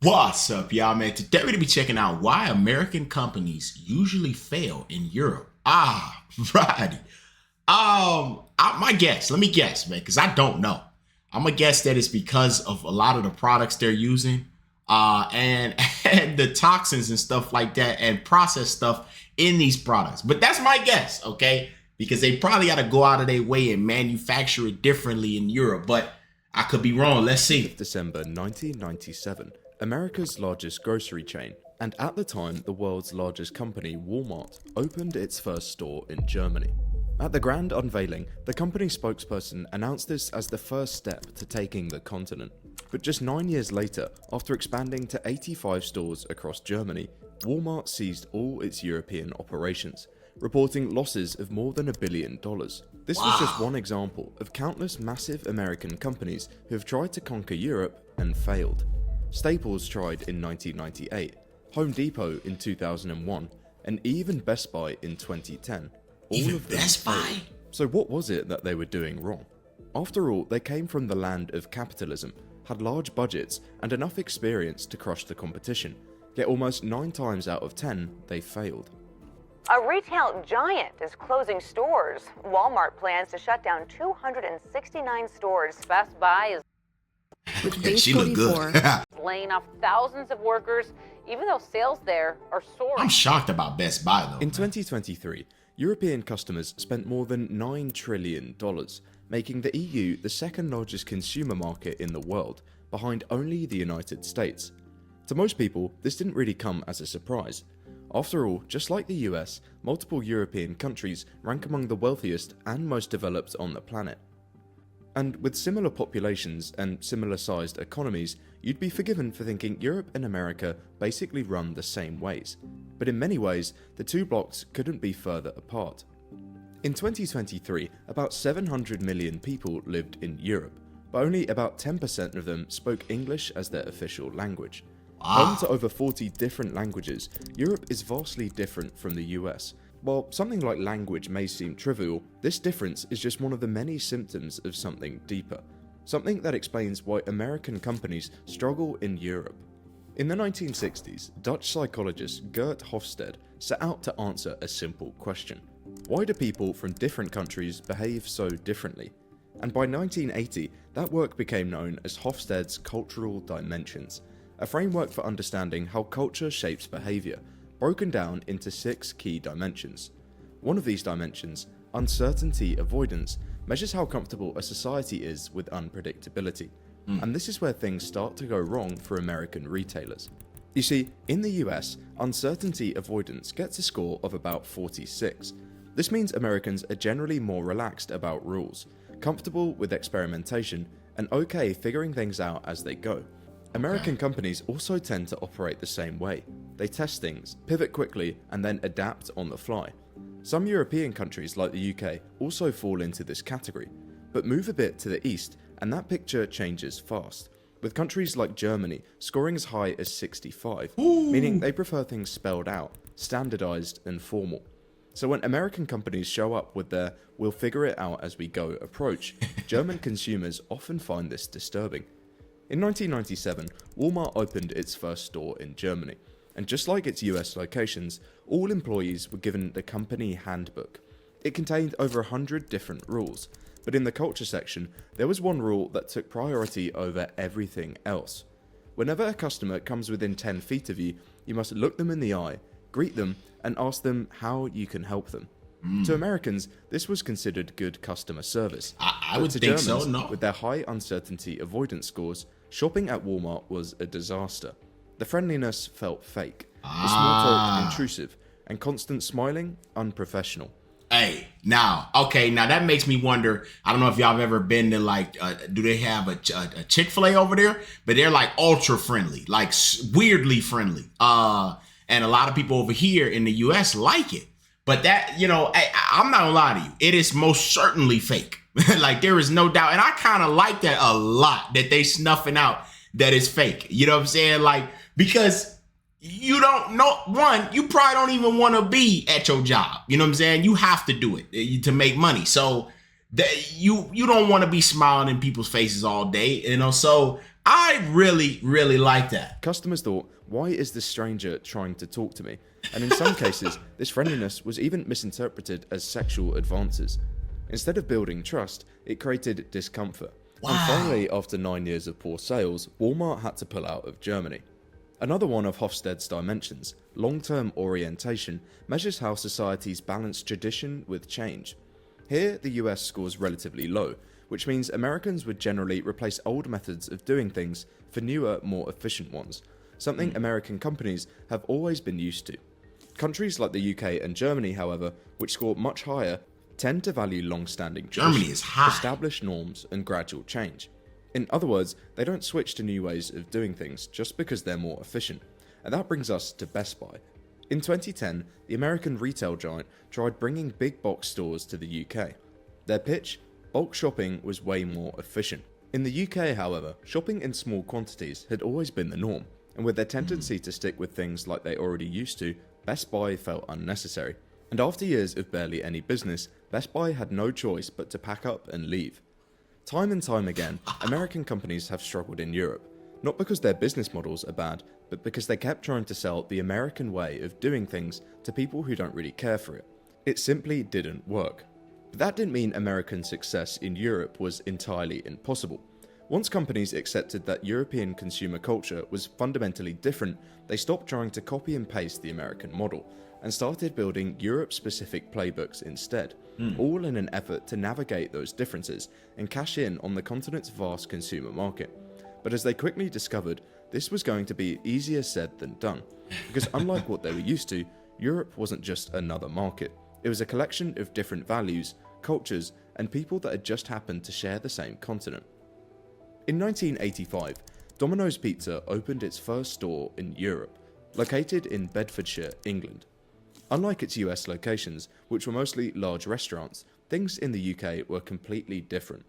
What's up, y'all, man? Today we're gonna be checking out why American companies usually fail in Europe. Righty. My guess. Let me guess, man, because I don't know. I'm gonna guess that it's because of a lot of the products they're using, and and the toxins and stuff like that, and processed stuff in these products. But that's my guess, okay? Because they probably got to go out of their way and manufacture it differently in Europe. But I could be wrong. Let's see. December 1997. America's largest grocery chain, and at the time the world's largest company, Walmart, opened its first store in Germany. At the grand unveiling, the company spokesperson announced this as the first step to taking the continent. But just 9 years later, after expanding to 85 stores across Germany, Walmart seized all its European operations, reporting losses of more than $1 billion. This was just one example of countless massive American companies who have tried to conquer Europe and failed. Staples tried in 1998, Home Depot in 2001, and even Best Buy in 2010. Even Best Buy? So what was it that they were doing wrong? After all, they came from the land of capitalism, had large budgets and enough experience to crush the competition, yet almost 9 times out of 10 they failed. A retail giant is closing stores. Walmart plans to shut down 269 stores. Best Buy is She look good. laying off thousands of workers, even though sales there are soaring. I'm shocked about Best Buy though. In 2023, European customers spent more than $9 trillion, making the EU the second largest consumer market in the world, behind only the United States. To most people, this didn't really come as a surprise. After all, just like the US, multiple European countries rank among the wealthiest and most developed on the planet. And with similar populations and similar sized economies, you'd be forgiven for thinking Europe and America basically run the same ways. But in many ways, the two blocks couldn't be further apart. In 2023, about 700 million people lived in Europe, but only about 10% of them spoke English as their official language. Home to over 40 different languages, Europe is vastly different from the US. While something like language may seem trivial, this difference is just one of the many symptoms of something deeper. Something that explains why American companies struggle in Europe. In the 1960s, Dutch psychologist Gert Hofstede set out to answer a simple question. Why do people from different countries behave so differently? And by 1980, that work became known as Hofstede's Cultural Dimensions, a framework for understanding how culture shapes behavior, broken down into 6 key dimensions. One of these dimensions, uncertainty avoidance, measures how comfortable a society is with unpredictability. And this is where things start to go wrong for American retailers. You see, in the US, uncertainty avoidance gets a score of about 46. This means Americans are generally more relaxed about rules, comfortable with experimentation, and okay figuring things out as they go. American companies also tend to operate the same way. They test things, pivot quickly, and then adapt on the fly. Some European countries like the UK also fall into this category, but move a bit to the east and that picture changes fast, with countries like Germany scoring as high as 65, meaning they prefer things spelled out, standardized and formal. So when American companies show up with their "we'll figure it out as we go" approach, German consumers often find this disturbing. In 1997, Walmart opened its first store in Germany, and just like its US locations, all employees were given the company handbook. It contained over 100 different rules, but in the culture section, there was one rule that took priority over everything else. Whenever a customer comes within 10 feet of you, you must look them in the eye, greet them, and ask them how you can help them. To Americans, this was considered good customer service. I would think so, no. With their high uncertainty avoidance scores, shopping at Walmart was a disaster. The friendliness felt fake, the small talk intrusive, and constant smiling unprofessional. Hey, now that makes me wonder. I don't know if y'all have ever been to do they have a Chick-fil-A over there? But they're like ultra friendly, like weirdly friendly. And a lot of people over here in the US like it. But that, I'm not gonna lie to you, it is most certainly fake. Like there is no doubt. And I kind of like that a lot, that they snuffing out that it's fake. You know what I'm saying? Like, because you don't know, you probably don't even want to be at your job. You know what I'm saying? You have to do it to make money. So you don't want to be smiling in people's faces all day. So I really, really like that. Customers thought, why is this stranger trying to talk to me? And in some cases, this friendliness was even misinterpreted as sexual advances. Instead of building trust, it created discomfort. Wow. And finally, after 9 years of poor sales, Walmart had to pull out of Germany. Another one of Hofstede's dimensions, long-term orientation, measures how societies balance tradition with change. Here, the US scores relatively low, which means Americans would generally replace old methods of doing things for newer, more efficient ones, something American companies have always been used to. Countries like the UK and Germany, however, which score much higher, tend to value long-standing Germany tradition, is high. established norms, and gradual change. In other words, they don't switch to new ways of doing things just because they're more efficient. And that brings us to Best Buy. In 2010, the American retail giant tried bringing big box stores to the UK. Their pitch? Bulk shopping was way more efficient. In the UK, however, shopping in small quantities had always been the norm, and with their tendency to stick with things like they already used to, Best Buy felt unnecessary. And after years of barely any business, Best Buy had no choice but to pack up and leave. Time and time again, American companies have struggled in Europe, not because their business models are bad, but because they kept trying to sell the American way of doing things to people who don't really care for it. It simply didn't work. But that didn't mean American success in Europe was entirely impossible. Once companies accepted that European consumer culture was fundamentally different, they stopped trying to copy and paste the American model and started building Europe-specific playbooks instead, all in an effort to navigate those differences and cash in on the continent's vast consumer market. But as they quickly discovered, this was going to be easier said than done, because unlike what they were used to, Europe wasn't just another market. It was a collection of different values, cultures, and people that had just happened to share the same continent. In 1985, Domino's Pizza opened its first store in Europe, located in Bedfordshire, England. Unlike its US locations, which were mostly large restaurants, things in the UK were completely different.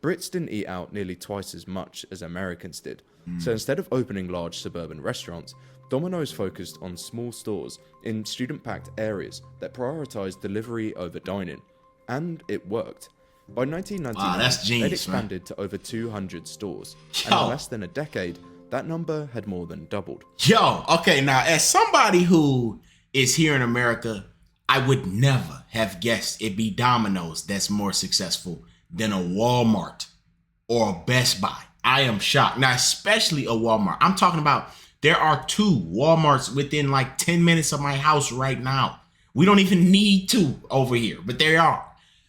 Brits didn't eat out nearly twice as much as Americans did, so instead of opening large suburban restaurants, Domino's focused on small stores in student-packed areas that prioritized delivery over dine-in. And it worked. By 1999, that's genius, they'd expanded to over 200 stores, and Yo. in less than a decade, that number had more than doubled. Yo, okay, now as somebody who is here in America, I would never have guessed it'd be Domino's that's more successful than a Walmart or a Best Buy. I am shocked. Now, especially a Walmart. I'm talking about there are 2 Walmarts within like 10 minutes of my house right now. We don't even need 2 over here, but there are.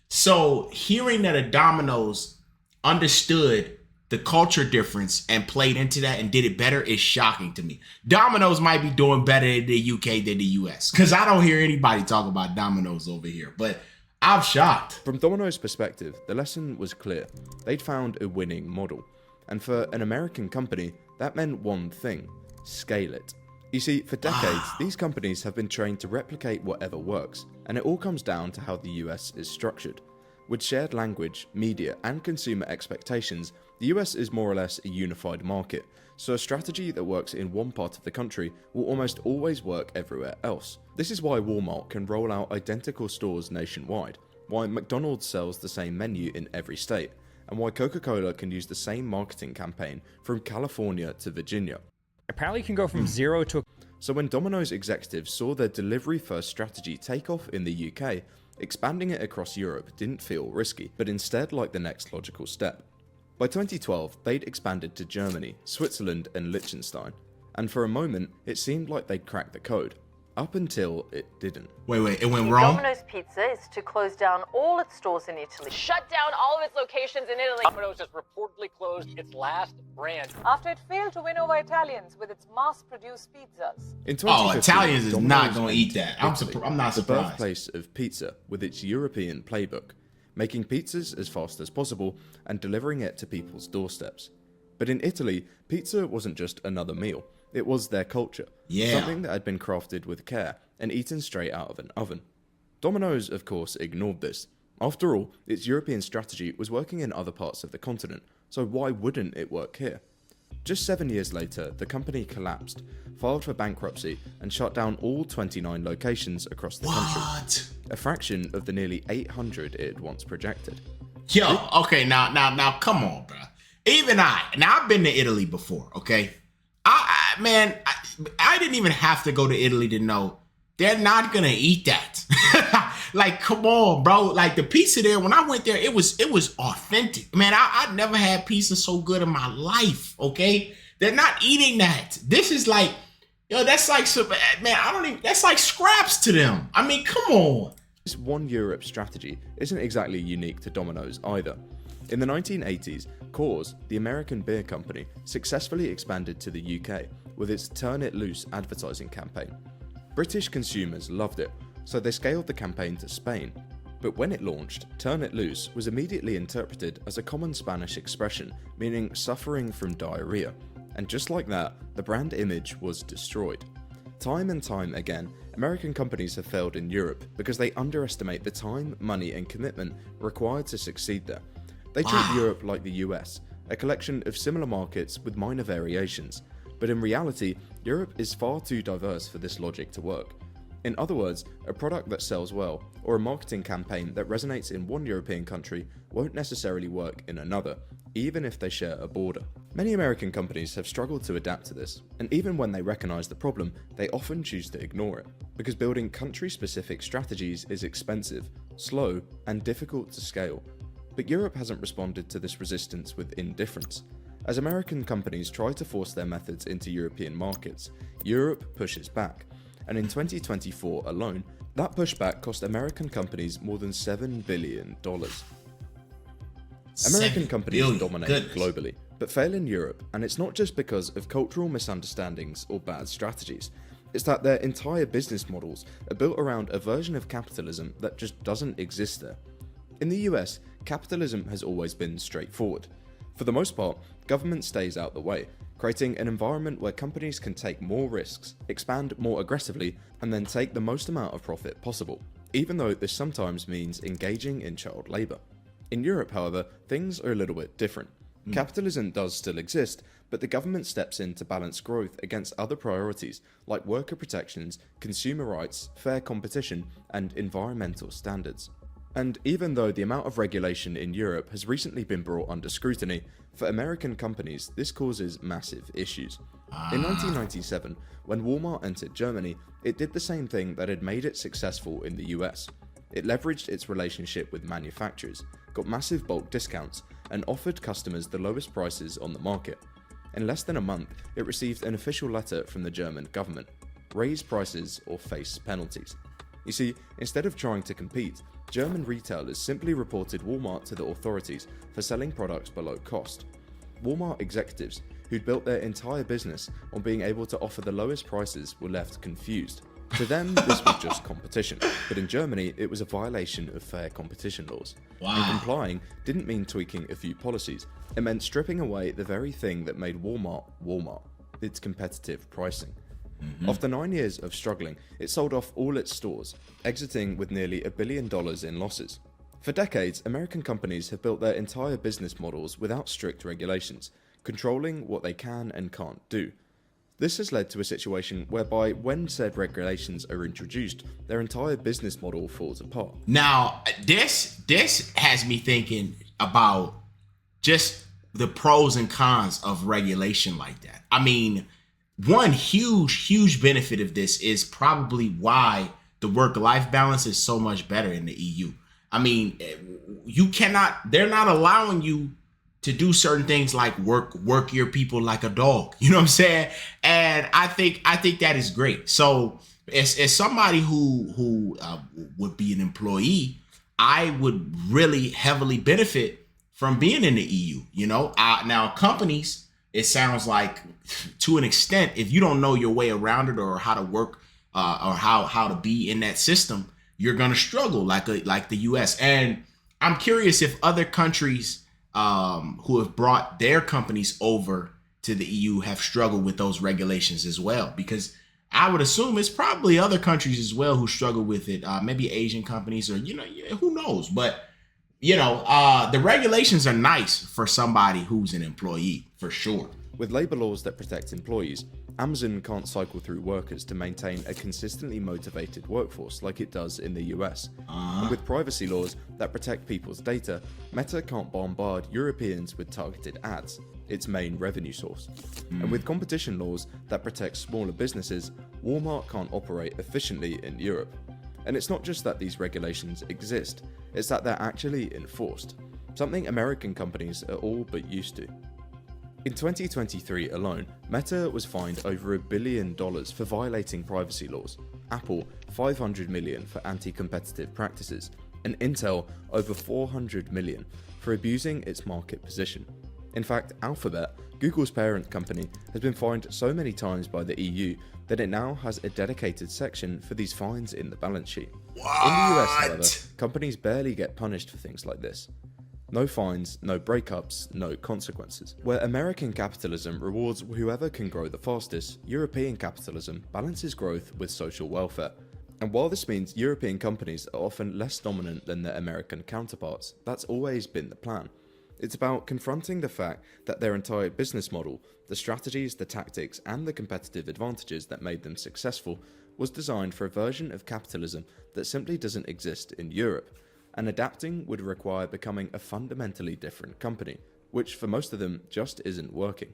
So hearing that a Domino's understood the culture difference and played into that and did it better is shocking to me. Domino's might be doing better in the UK than the US, because I don't hear anybody talk about Domino's over here, but I'm shocked. From Domino's perspective, the lesson was clear. They'd found a winning model. And for an American company, that meant one thing: scale it. You see, for decades, these companies have been trained to replicate whatever works, and it all comes down to how the US is structured. With shared language, media, and consumer expectations, the US is more or less a unified market, so a strategy that works in one part of the country will almost always work everywhere else. This is why Walmart can roll out identical stores nationwide, why McDonald's sells the same menu in every state, and why Coca-Cola can use the same marketing campaign from California to Virginia. Apparently you can go from 0 to... So when Domino's executives saw their delivery-first strategy take off in the UK, expanding it across Europe didn't feel risky, but instead like the next logical step. By 2012, they'd expanded to Germany, Switzerland, and Liechtenstein, and for a moment, it seemed like they'd cracked the code, up until it didn't. Wait, it went wrong? Domino's Pizza is to close down all its stores in Italy. Shut down all of its locations in Italy. Domino's has reportedly closed its last branch. After it failed to win over Italians with its mass-produced pizzas. In 2015, Italians is Domino's not gonna went eat that. Italy, I'm not the surprised. birthplace of pizza, with its European playbook, making pizzas as fast as possible and delivering it to people's doorsteps. But in Italy, pizza wasn't just another meal. It was their culture. Yeah. Something that had been crafted with care and eaten straight out of an oven. Domino's, of course, ignored this. After all, its European strategy was working in other parts of the continent, so why wouldn't it work here? Just 7 years later, the company collapsed, filed for bankruptcy, and shut down all 29 locations across the country. What? A fraction of the nearly 800 it had once projected. Yo, okay, now, come on, bro. even now I've been to Italy before, okay? Man, I didn't even have to go to Italy to know they're not gonna eat that. Like, come on, bro. Like the pizza there, when I went there, it was authentic. Man, I never had pizza so good in my life, okay? They're not eating that. This is like, that's like, man, that's like scraps to them. I mean, come on. This One Europe strategy isn't exactly unique to Domino's either. In the 1980s, Coors, the American beer company, successfully expanded to the UK with its Turn It Loose advertising campaign. British consumers loved it, so they scaled the campaign to Spain. But when it launched, Turn It Loose was immediately interpreted as a common Spanish expression meaning suffering from diarrhea. And just like that, the brand image was destroyed. Time and time again, American companies have failed in Europe because they underestimate the time, money, and commitment required to succeed there. They treat Europe like the US, a collection of similar markets with minor variations. But in reality, Europe is far too diverse for this logic to work. In other words, a product that sells well, or a marketing campaign that resonates in one European country, won't necessarily work in another, even if they share a border. Many American companies have struggled to adapt to this, and even when they recognize the problem, they often choose to ignore it, because building country-specific strategies is expensive, slow, and difficult to scale. But Europe hasn't responded to this resistance with indifference. As American companies try to force their methods into European markets, Europe pushes back. And in 2024 alone, that pushback cost American companies more than $7 billion. American companies dominate globally, but fail in Europe, and it's not just because of cultural misunderstandings or bad strategies. It's that their entire business models are built around a version of capitalism that just doesn't exist there. In the US, capitalism has always been straightforward. For the most part, government stays out the way, creating an environment where companies can take more risks, expand more aggressively, and then take the most amount of profit possible, even though this sometimes means engaging in child labour. In Europe, however, things are a little bit different. Capitalism does still exist, but the government steps in to balance growth against other priorities like worker protections, consumer rights, fair competition, and environmental standards. And even though the amount of regulation in Europe has recently been brought under scrutiny, for American companies this causes massive issues. In 1997, when Walmart entered Germany, it did the same thing that had made it successful in the US. It leveraged its relationship with manufacturers, got massive bulk discounts, and offered customers the lowest prices on the market. In less than a month, it received an official letter from the German government: raise prices or face penalties. You see, instead of trying to compete, German retailers simply reported Walmart to the authorities for selling products below cost. Walmart executives, who'd built their entire business on being able to offer the lowest prices, were left confused. To them, this was just competition, but in Germany, it was a violation of fair competition laws. And complying didn't mean tweaking a few policies, it meant stripping away the very thing that made Walmart Walmart: its competitive pricing. After 9 years of struggling, it sold off all its stores, exiting with nearly $1 billion in losses. For decades, American companies have built their entire business models without strict regulations, controlling what they can and can't do. This has led to a situation whereby when said regulations are introduced, their entire business model falls apart. Now, this has me thinking about just the pros and cons of regulation like that. I mean, one huge benefit of this is probably why the work-life balance is so much better in the EU. I mean, they're not allowing you to do certain things like work your people like a dog. You know what I'm saying? And I think that is great. So as somebody who would be an employee, I would really heavily benefit from being in the EU. You know, now companies, it sounds like to an extent, if you don't know your way around it or how to work or how to be in that system, you're going to struggle like the US. And I'm curious if other countries who have brought their companies over to the EU have struggled with those regulations as well, because I would assume it's probably other countries as well who struggle with it, maybe Asian companies or, who knows. But, the regulations are nice for somebody who's an employee, for sure. With labour laws that protect employees, Amazon can't cycle through workers to maintain a consistently motivated workforce like it does in the US. And with privacy laws that protect people's data, Meta can't bombard Europeans with targeted ads, its main revenue source. And with competition laws that protect smaller businesses, Walmart can't operate efficiently in Europe. And it's not just that these regulations exist, it's that they're actually enforced, something American companies are all but used to. In 2023 alone, Meta was fined over $1 billion for violating privacy laws, Apple $500 million for anti-competitive practices, and Intel over $400 million for abusing its market position. In fact, Alphabet, Google's parent company, has been fined so many times by the EU that it now has a dedicated section for these fines in the balance sheet. What? In the US, however, companies barely get punished for things like this. No fines, no breakups, no consequences. Where American capitalism rewards whoever can grow the fastest, European capitalism balances growth with social welfare. And while this means European companies are often less dominant than their American counterparts, that's always been the plan. It's about confronting the fact that their entire business model, the strategies, the tactics, and the competitive advantages that made them successful, was designed for a version of capitalism that simply doesn't exist in Europe. And adapting would require becoming a fundamentally different company, which for most of them just isn't working.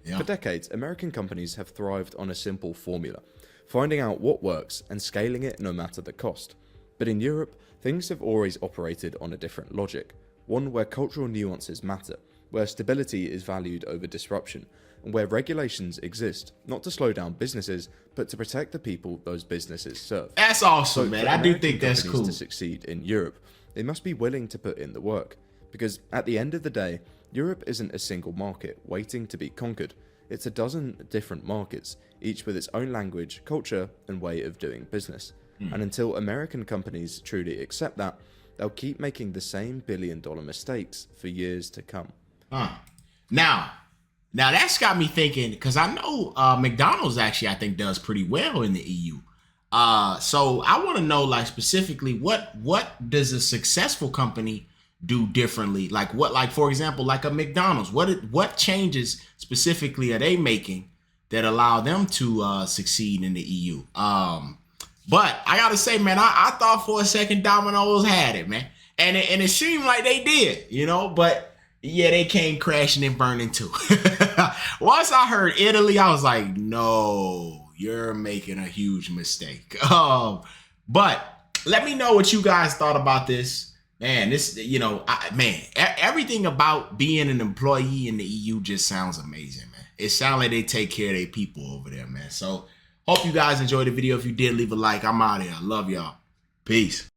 Yeah. For decades, American companies have thrived on a simple formula, finding out what works and scaling it no matter the cost. But in Europe, things have always operated on a different logic, one where cultural nuances matter, where stability is valued over disruption, and where regulations exist, not to slow down businesses, but to protect the people those businesses serve. That's awesome, So man. for I do American think that's companies cool. to succeed in Europe, they must be willing to put in the work. Because at the end of the day, Europe isn't a single market waiting to be conquered. It's a dozen different markets, each with its own language, culture, and way of doing business. And until American companies truly accept that, they'll keep making the same billion-dollar mistakes for years to come. Now that's got me thinking, because I know McDonald's actually, I think, does pretty well in the EU. So I want to know, like, specifically, what does a successful company do differently? Like, for example, like a McDonald's, what changes specifically are they making that allow them to succeed in the EU? But I gotta say, man, I thought for a second Domino's had it, man, and it seemed like they did, but yeah, they came crashing and burning too. Once I heard Italy, I was like, no, you're making a huge mistake. But let me know what you guys thought about this. Man, everything about being an employee in the EU just sounds amazing, man. It sounds like they take care of their people over there, man. So hope you guys enjoyed the video. If you did, leave a like. I'm out of here. I love y'all. Peace.